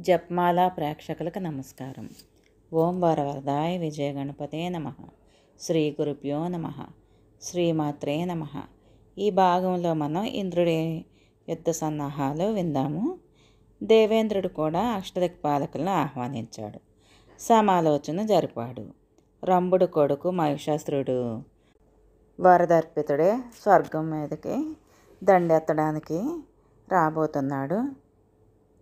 జప్మాల ప్రేక్షకులకు నమస్కారం. ఓం వరవరదాయ విజయ గణపతే నమః. శ్రీ గురుభ్యో నమః. శ్రీమాత్రే నమః. ఈ భాగంలో మనం ఇంద్రుడి యుద్ధ సన్నాహాలు విందాము. దేవేంద్రుడు కూడా అష్టదిక్పాలకులను ఆహ్వానించాడు. సమాలోచన జరిపాడు. రంభుడు కొడుకు మహిషాసురుడు వరదర్పితుడే స్వర్గం మీదకి దండెత్తడానికి రాబోతున్నాడు.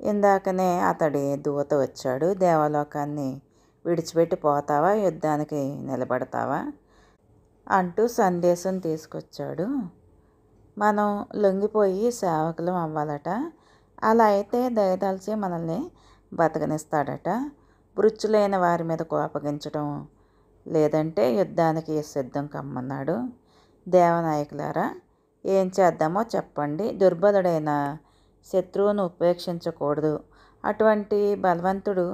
ఇందాకనే అతడి దూత వచ్చాడు. దేవలోకాన్ని విడిచిపెట్టి పోతావా, యుద్ధానికి నిలబడతావా అంటూ సందేశం తీసుకొచ్చాడు. మనం లొంగిపోయి సేవకులం అవ్వాలట. అలా అయితే దయదలిచి మనల్ని బతకనిస్తాడట. వృత్తులైన వారి మీద కోపగించడం లేదంటే యుద్ధానికి సిద్ధం కమ్మన్నాడు. దేవనాయకులారా, ఏం చేద్దామో చెప్పండి. దుర్బలుడైన శత్రువును ఉపేక్షించకూడదు. అటువంటి బలవంతుడు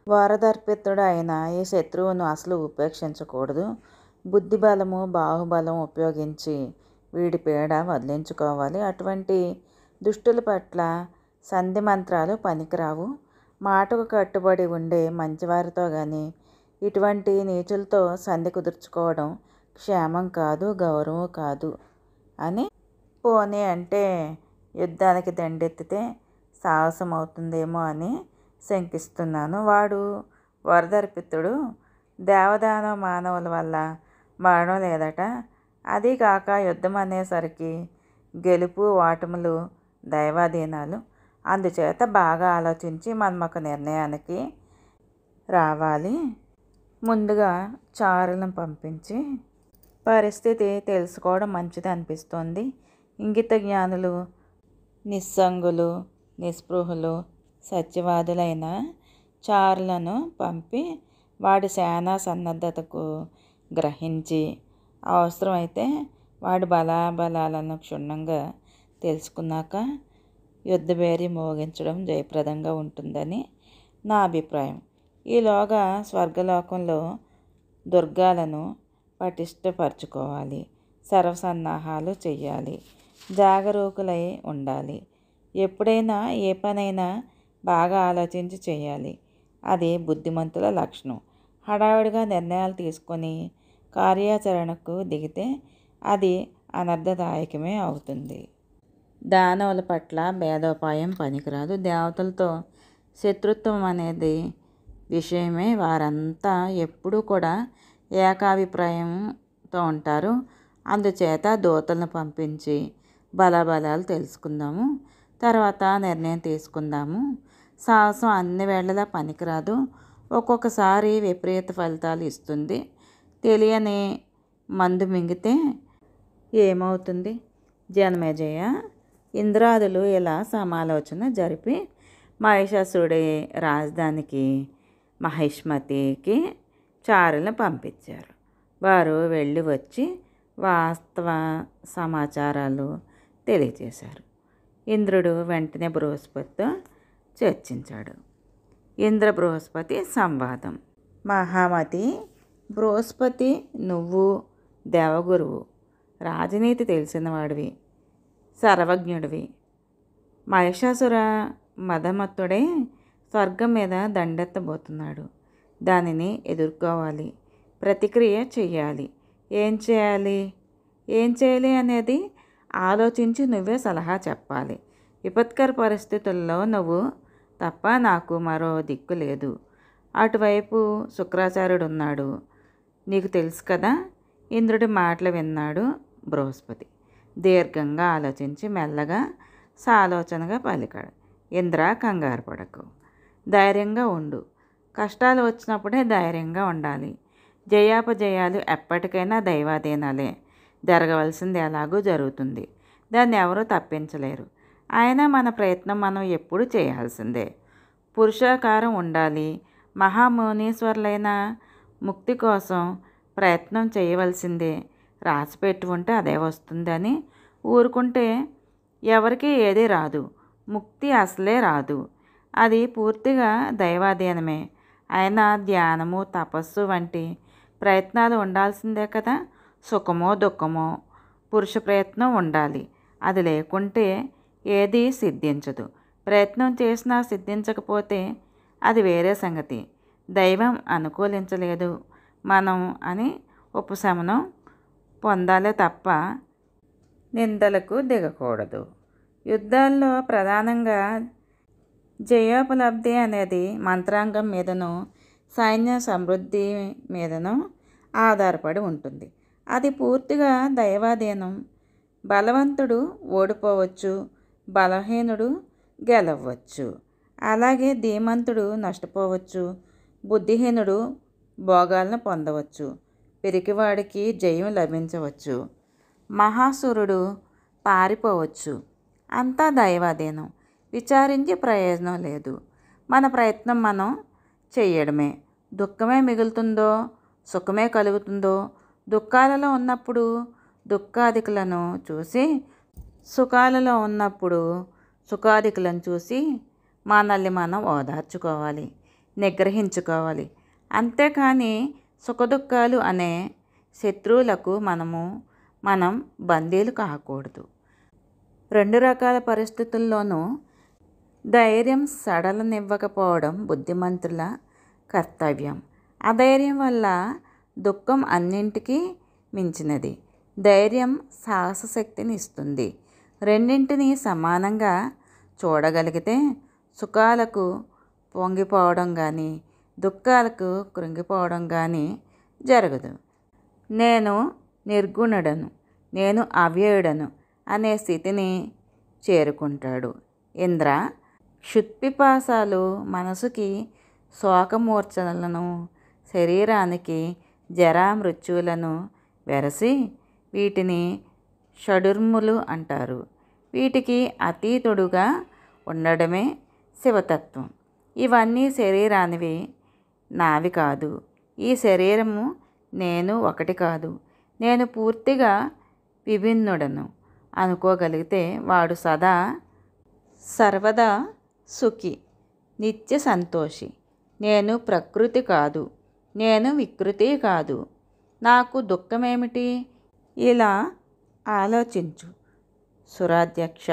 వరదర్పితుడు అయిన ఈ శత్రువును అసలు ఉపేక్షించకూడదు. బుద్ధిబలము బాహుబలం ఉపయోగించి వీడి పీడ వదిలించుకోవాలి. అటువంటి దుష్టుల పట్ల సంధి మంత్రాలు పనికిరావు. మాటకు కట్టుబడి ఉండే మంచివారితో కానీ ఇటువంటి నీచులతో సంధి కుదుర్చుకోవడం క్షేమం కాదు, గౌరవం కాదు అని. పోనీ అంటే యుద్ధానికి దండెత్తితే సాహసం అవుతుందేమో అని శంకిస్తున్నాను. వాడు వరదర్పితుడు దేవదానవ మానవుల వల్ల మరణం లేదట. అది కాక యుద్ధం అనేసరికి గెలుపు ఓటములు దైవాధీనాలు. అందుచేత బాగా ఆలోచించి మనం ఒక నిర్ణయానికి రావాలి. ముందుగా చారులను పంపించి పరిస్థితి తెలుసుకోవడం మంచిది అనిపిస్తోంది. ఇంగిత జ్ఞానులు, నిస్సంగులు, నిస్పృహులు, సత్యవాదులైన చారులను పంపి వాడి సేనా సన్నద్ధతకు గ్రహించి అవసరమైతే వాడి బలాబలాలను క్షుణ్ణంగా తెలుసుకున్నాక యుద్ధభేరి మోగించడం జయప్రదంగా ఉంటుందని నా అభిప్రాయం. ఈలోగా స్వర్గలోకంలో దుర్గాలను పటిష్టపరచుకోవాలి. సర్వసన్నాహాలు చెయ్యాలి. జాగరూకులై ఉండాలి. ఎప్పుడైనా ఏ పనైనా బాగా ఆలోచించి చేయాలి. అది బుద్ధిమంతుల లక్షణం. హడావిడిగా నిర్ణయాలు తీసుకొని కార్యాచరణకు దిగితే అది అనర్థదాయకమే అవుతుంది. దానవుల పట్ల భేదోపాయం పనికిరాదు. దేవతలతో శత్రుత్వం అనేది విషయమే. వారంతా ఎప్పుడూ కూడా ఏకాభిప్రాయంతో ఉంటారు. అందుచేత దూతలను పంపించి బలాబలాలు తెలుసుకుందాము. తర్వాత నిర్ణయం తీసుకుందాము. సాహసం అన్ని వేళలా పనికిరాదు. ఒక్కొక్కసారి విపరీత ఫలితాలు ఇస్తుంది. తెలియని మందు మింగితే ఏమవుతుంది? జనమేజయ, ఇంద్రాదులు ఇలా సమాలోచన జరిపి మహిషాసురుడి రాజధానికి మహిష్మతికి చారులను పంపించారు. వారు వెళ్ళి వచ్చి వాస్తవ సమాచారాలు తెలియజేశారు. ఇంద్రుడు వెంటనే బృహస్పతితో చర్చించాడు. ఇంద్ర బృహస్పతి సంవాదం. మహామతి, బృహస్పతి నువ్వు దేవగురువు, రాజనీతి తెలిసినవాడివి, సర్వజ్ఞుడివి. మహిషాసుర మదమత్తుడే స్వర్గం మీద దండెత్తబోతున్నాడు. దానిని ఎదుర్కోవాలి, ప్రతిక్రియ చెయ్యాలి. ఏం చేయాలి అనేది ఆలోచించి నువ్వే సలహా చెప్పాలి. విపత్కర పరిస్థితుల్లో నువ్వు తప్ప నాకు మరో దిక్కు లేదు. అటువైపు శుక్రాచార్యుడు ఉన్నాడు, నీకు తెలుసు కదా. ఇంద్రుడి మాటలు విన్నాడు బృహస్పతి. దీర్ఘంగా ఆలోచించి మెల్లగా సాలోచనగా పలికాడు. ఇంద్ర, కంగారు పడకు, ధైర్యంగా ఉండు. కష్టాలు వచ్చినప్పుడే ధైర్యంగా ఉండాలి. జయాపజయాలు ఎప్పటికైనా దైవాధీనాలే. జరగవలసింది ఎలాగూ జరుగుతుంది. దాన్ని ఎవరూ తప్పించలేరు. అయినా మన ప్రయత్నం మనం ఎప్పుడు చేయాల్సిందే. పురుషాకారం ఉండాలి. మహామునీశ్వరులైన ముక్తి కోసం ప్రయత్నం చేయవలసిందే. రాసిపెట్టి ఉంటే అదే వస్తుందని ఊరుకుంటే ఎవరికీ ఏదీ రాదు. ముక్తి అసలే రాదు. అది పూర్తిగా దైవాధీనమే. అయినా ధ్యానము, తపస్సు వంటి ప్రయత్నాలు ఉండాల్సిందే కదా. సుఖమో దుఃఖమో పురుష ప్రయత్నం ఉండాలి. అది లేకుంటే ఏదీ సిద్ధించదు. ప్రయత్నం చేసినా సిద్ధించకపోతే అది వేరే సంగతి. దైవం అనుకూలించలేదు మనం అని ఉపశమనం పొందాలే తప్ప నిందలకు దిగకూడదు. యుద్ధాల్లో ప్రధానంగా జయోపలబ్ధి అనేది మంత్రాంగం మీదనో సైన్య సమృద్ధి మీదనో ఆధారపడి ఉంటుంది. అది పూర్తిగా దైవాధీనం. బలవంతుడు ఓడిపోవచ్చు, బలహీనుడు గెలవచ్చు. అలాగే ధీమంతుడు నష్టపోవచ్చు, బుద్ధిహీనుడు భోగాలను పొందవచ్చు, పిరికివాడికి జయం లభించవచ్చు, మహాసురుడు పారిపోవచ్చు. అంతా దైవాధీనం. విచారించి ప్రయోజనం లేదు. మన ప్రయత్నం మనం చెయ్యడమే. దుఃఖమే మిగులుతుందో సుఖమే కలుగుతుందో? దుఃఖాలలో ఉన్నప్పుడు దుఃఖాదికులను చూసి, సుఖాలలో ఉన్నప్పుడు సుఖాదికులను చూసి మనల్ని మనం ఓదార్చుకోవాలి, నిగ్రహించుకోవాలి. అంతేకాని సుఖదుఖాలు అనే శత్రువులకు మనం బందీలు కాకూడదు. రెండు రకాల పరిస్థితుల్లోనూ ధైర్యం సడలనివ్వకపోవడం బుద్ధిమంతుల కర్తవ్యం. అధైర్యం వల్ల దుఃఖం అన్నింటికీ మించినది. ధైర్యం సాహసశక్తిని ఇస్తుంది. రెండింటినీ సమానంగా చూడగలిగితే సుఖాలకు పొంగిపోవడం కానీ దుఃఖాలకు కృంగిపోవడం కానీ జరగదు. నేను నిర్గుణుడను, నేను అవ్యయుడను అనే స్థితిని చేరుకుంటాడు. ఇంద్ర, క్షుత్పిపాసాలు మనసుకి శోకమూర్ఛలను, శరీరానికి జరామృత్యువులను వెరసి వీటిని షడుర్ములు అంటారు. వీటికి అతీతుడుగా ఉండడమే శివతత్వం. ఇవన్నీ శరీరానివి, నావి కాదు. ఈ శరీరము నేను ఒకటి కాదు. నేను పూర్తిగా విభిన్నుడను అనుకోగలిగితే వాడు సర్వదా సుఖి, నిత్య సంతోషి. నేను ప్రకృతి కాదు, నేను వికృతి కాదు. నాకు దుఃఖమేమిటి? ఇలా ఆలోచించు సురాధ్యక్ష.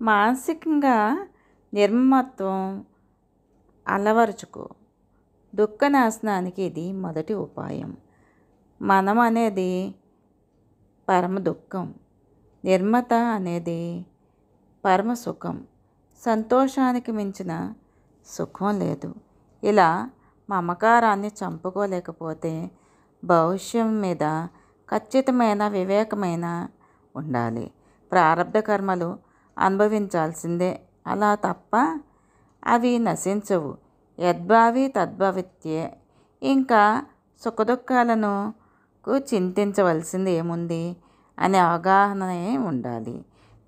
మానసికంగా నిర్మమత్వం అలవరుచుకో. దుఃఖనాశనానికి ఇది మొదటి ఉపాయం. మనం అనేది పరమ దుఃఖం, నిర్మత అనేది పరమ సుఖం. సంతోషానికి మించిన సుఖం లేదు. ఇలా మమకారాన్ని చంపుకోలేకపోతే భవిష్యం మీద ఖచ్చితమైన వివేకమైన ఉండాలి. ప్రారబ్ధ కర్మలు అనుభవించాల్సిందే. అలా తప్ప అవి నశించవు. యద్భావి తద్భవిత్యే. ఇంకా సుఖదుఖాలను చింతించవలసింది ఏముంది అనే అవగాహనే ఉండాలి.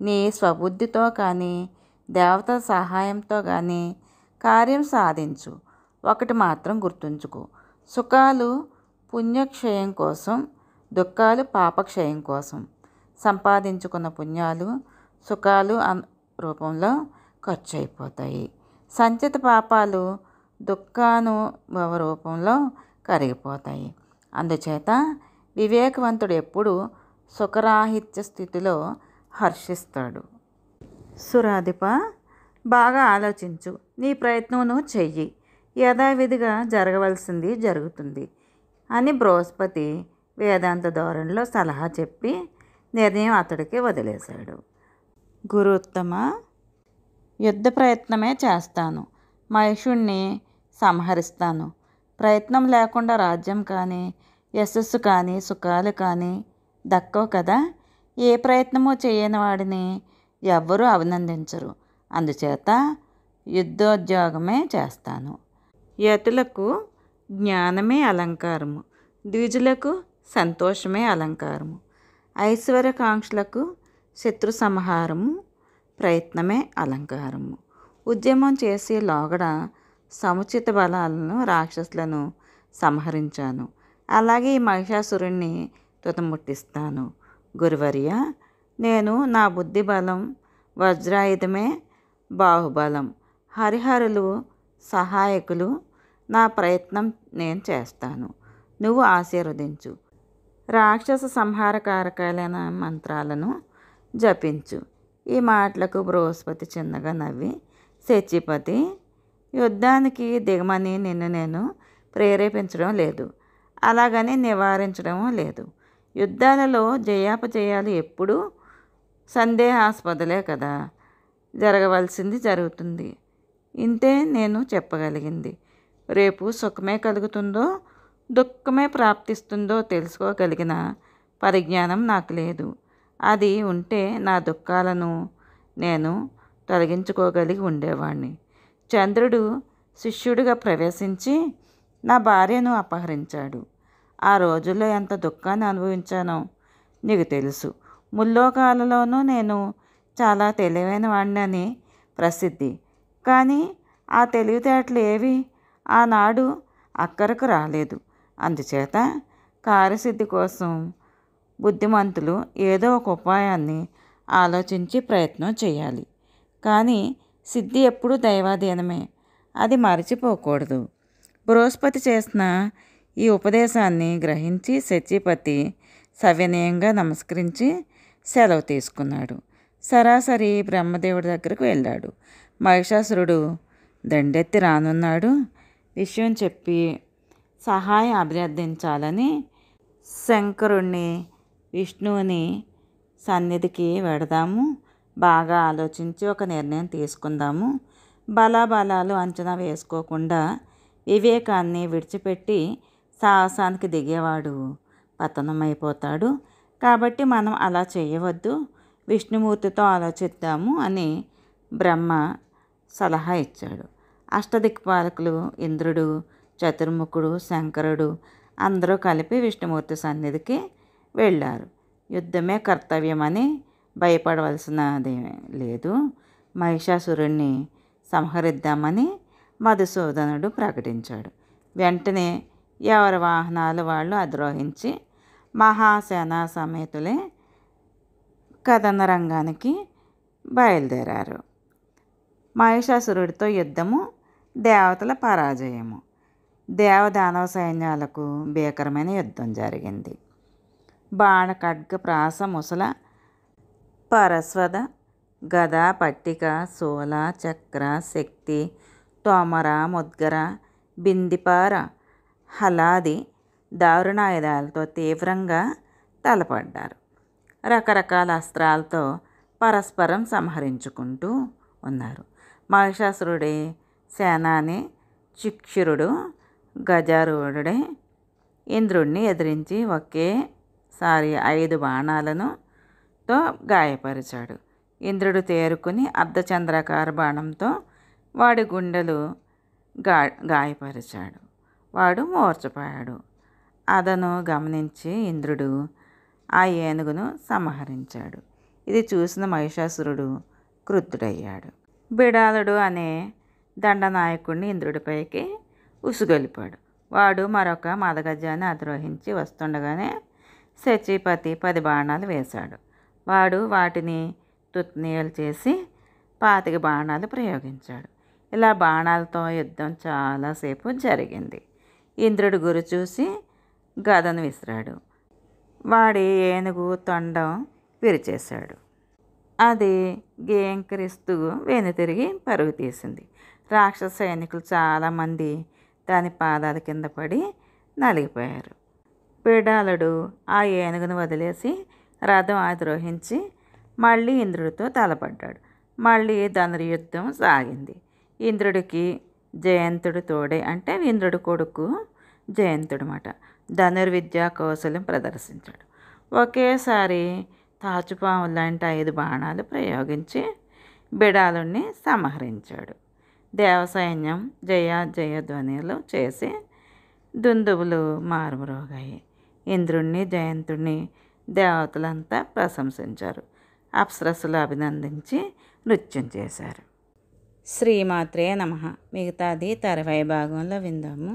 నీ స్వబుద్ధితో కానీ దేవతల సహాయంతో కానీ కార్యం సాధించు. ఒకటి మాత్రం గుర్తుంచుకో, సుఖాలు పుణ్యక్షయం కోసం, దుఃఖాలు పాపక్షయం కోసం. సంపాదించుకున్న పుణ్యాలు సుఖాలు రూపంలో ఖర్చు అయిపోతాయి. సంచిత పాపాలు దుఃఖానుభవ రూపంలో కరిగిపోతాయి. అందుచేత వివేకవంతుడు ఎప్పుడు సుఖరాహిత్య స్థితిలో హర్షిస్తాడు. సురాధిప, బాగా ఆలోచించు. నీ ప్రయత్నం చెయ్యి. యథావిధిగా జరగవలసింది జరుగుతుంది అని బృహస్పతి వేదాంత ధోరణిలో సలహా చెప్పి నిర్ణయం అతడికి వదిలేశాడు. గురుత్తమ, యుద్ధ ప్రయత్నమే చేస్తాను. మహిషుణ్ణి సంహరిస్తాను. ప్రయత్నం లేకుండా రాజ్యం కానీ యశస్సు కానీ సుఖాలు కానీ దక్కవు కదా. ఏ ప్రయత్నమూ చేయని వాడిని ఎవ్వరూ అభినందించరు. అందుచేత యుద్ధోద్యోగమే చేస్తాను. యతులకు జ్ఞానమే అలంకారము, ద్విజులకు సంతోషమే అలంకారము, ఐశ్వర్యకాంక్షలకు శత్రు సంహారము, ప్రయత్నమే అలంకారము. ఉద్యమం చేసి లోగడ సముచిత బలాలను రాక్షసులను సంహరించాను. అలాగే ఈ మహిషాసురుణ్ణి తుదముట్టిస్తాను. గురువర్య, నేను నా బుద్ధి బలం వజ్రాయుధమే బాహుబలం. హరిహరులు సహాయకులు. నా ప్రయత్నం నేను చేస్తాను. నువ్వు ఆశీర్వదించు. రాక్షస సంహారకారకాలైన మంత్రాలను జపించు. ఈ మాటలకు బృహస్పతి చిన్నగా నవ్వి, శచీపతి, యుద్ధానికి దిగమని నిన్ను నేను ప్రేరేపించడం లేదు, అలాగని నివారించడం లేదు. యుద్ధాలలో జయాపజయాలు ఎప్పుడూ సందేహాస్పదలే కదా. జరగవలసింది జరుగుతుంది, ఇంతే నేను చెప్పగలిగింది. రేపు సుఖమే కలుగుతుందో దుఃఖమే ప్రాప్తిస్తుందో తెలుసుకోగలిగిన పరిజ్ఞానం నాకు లేదు. అది ఉంటే నా దుఃఖాలను నేను తొలగించుకోగలిగి ఉండేవాణ్ణి. చంద్రుడు శిష్యుడిగా ప్రవేశించి నా భార్యను అపహరించాడు. ఆ రోజుల్లో ఎంత దుఃఖాన్ని అనుభవించానో నీకు తెలుసు. ముల్లోకాలలోనూ నేను చాలా తెలివైన వాడిని అని ప్రసిద్ధి. కానీ ఆ తెలివితేటలు ఏవి ఆనాడు అక్కరకు రాలేదు. అందుచేత కార్యసిద్ధి కోసం బుద్ధిమంతులు ఏదో ఒక ఉపాయాన్ని ఆలోచించి ప్రయత్నం చేయాలి. కానీ సిద్ధి ఎప్పుడూ దైవాధీనమే, అది మరచిపోకూడదు. బృహస్పతి చేసిన ఈ ఉపదేశాన్ని గ్రహించి సత్యపతి సవినయంగా నమస్కరించి సెలవు తీసుకున్నాడు. సరాసరి బ్రహ్మదేవుడి దగ్గరకు వెళ్ళాడు. మహిషాసురుడు దండెత్తి రానున్నాడు. విషయం చెప్పి సహాయం అభ్యర్థించాలని శంకరుణ్ణి విష్ణువుని సన్నిధికి వెడదాము, బాగా ఆలోచించి ఒక నిర్ణయం తీసుకుందాము. బలాబలాలు అంచనా వేసుకోకుండా వివేకాన్ని విడిచిపెట్టి సాహసానికి దిగేవాడు పతనమైపోతాడు. కాబట్టి మనం అలా చేయవద్దు, విష్ణుమూర్తితో ఆలోచిద్దాము అని బ్రహ్మ సలహా ఇచ్చాడు. అష్టదిక్పాలకులు ఇంద్రుడు, చతుర్ముఖుడు, శంకరుడు అందరూ కలిపి విష్ణుమూర్తి సన్నిధికి వెళ్ళారు. యుద్ధమే కర్తవ్యమని భయపడవలసినది లేదు. మహిషాసురుణ్ణి సంహరిద్దామని మధుసూదనుడు ప్రకటించాడు. వెంటనే ఎవరి వాహనాలు వాళ్ళు అధిరోహించి మహాసేనా సమేతులే కథన రంగానికి బయలుదేరారు. మహిషాసురుడితో యుద్ధము, దేవతల పరాజయము. దేవదానవ సైన్యాలకు భీకరమైన యుద్ధం జరిగింది. బాణ, ఖడ్గ, ప్రాస, ముసల, పరస్వద, గద, పట్టిక, శూల, చక్ర, శక్తి, తోమర, ముద్గర, బిందిపార, హలాది దారుణాయుధాలతో తీవ్రంగా తలపడ్డారు. రకరకాల అస్త్రాలతో పరస్పరం సంహరించుకుంటూ ఉన్నారు. మహిషాసురుడి సేనాని చిక్షురుడు గజారూఢుడే ఇంద్రుడిని ఎదిరించి ఒకేసారి 5 బాణాలతో గాయపరిచాడు. ఇంద్రుడు తేరుకుని అర్ధచంద్రాకార బాణంతో వాడి గుండెలు గాయపరిచాడు. వాడు మూర్ఛపోయాడు. అదను గమనించి ఇంద్రుడు ఆ ఏనుగును సంహరించాడు. ఇది చూసిన మహిషాసురుడు క్రుద్ధుడయ్యాడు. బిడాలుడు అనే దండనాయకుడిని ఇంద్రుడిపైకి ఉసుగొలిపాడు. వాడు మరొక మదగజాన్ని అధిరోహించి వస్తుండగానే సచీపతి 10 బాణాలు వేశాడు. వాడు వాటిని తుత్నీయలు చేసి 25 బాణాలు ప్రయోగించాడు. ఇలా బాణాలతో యుద్ధం చాలాసేపు జరిగింది. ఇంద్రుడు గురి చూసి గదను విసిరాడు. వాడి ఏనుగు తొండం విరిచేశాడు. అది గేంకరిస్తూ వెనుతిరిగి పరుగు తీసింది. రాక్షస సైనికులు చాలామంది దాని పాదాల కింద పడి నలిగిపోయారు. బిడాలుడు ఆ ఏనుగును వదిలేసి రథం అధిరోహించి మళ్ళీ ఇంద్రుడితో తలపడ్డాడు. మళ్ళీ ధనుర్యుద్ధం సాగింది. ఇంద్రుడికి జయంతుడు తోడే, అంటే ఇంద్రుడి కొడుకు జయంతుడు మాట, ధనుర్విద్యా కౌశల్యం ప్రదర్శించాడు. ఒకేసారి తాచుపాము లాంటి 5 బాణాలు ప్రయోగించి బిడాలుణ్ణి సంహరించాడు. దేవసైన్యం జయ జయధ్వనులు చేసి దుందుబులు మారుమ్రోగాయి. ఇంద్రుణ్ణి, జయంతుణ్ణి దేవతలంతా ప్రశంసించారు. అప్సరస్సులు అభినందించి నృత్యం చేశారు. శ్రీమాత్రే నమః. మిగతాది తర్వాయి భాగంలో విందాము.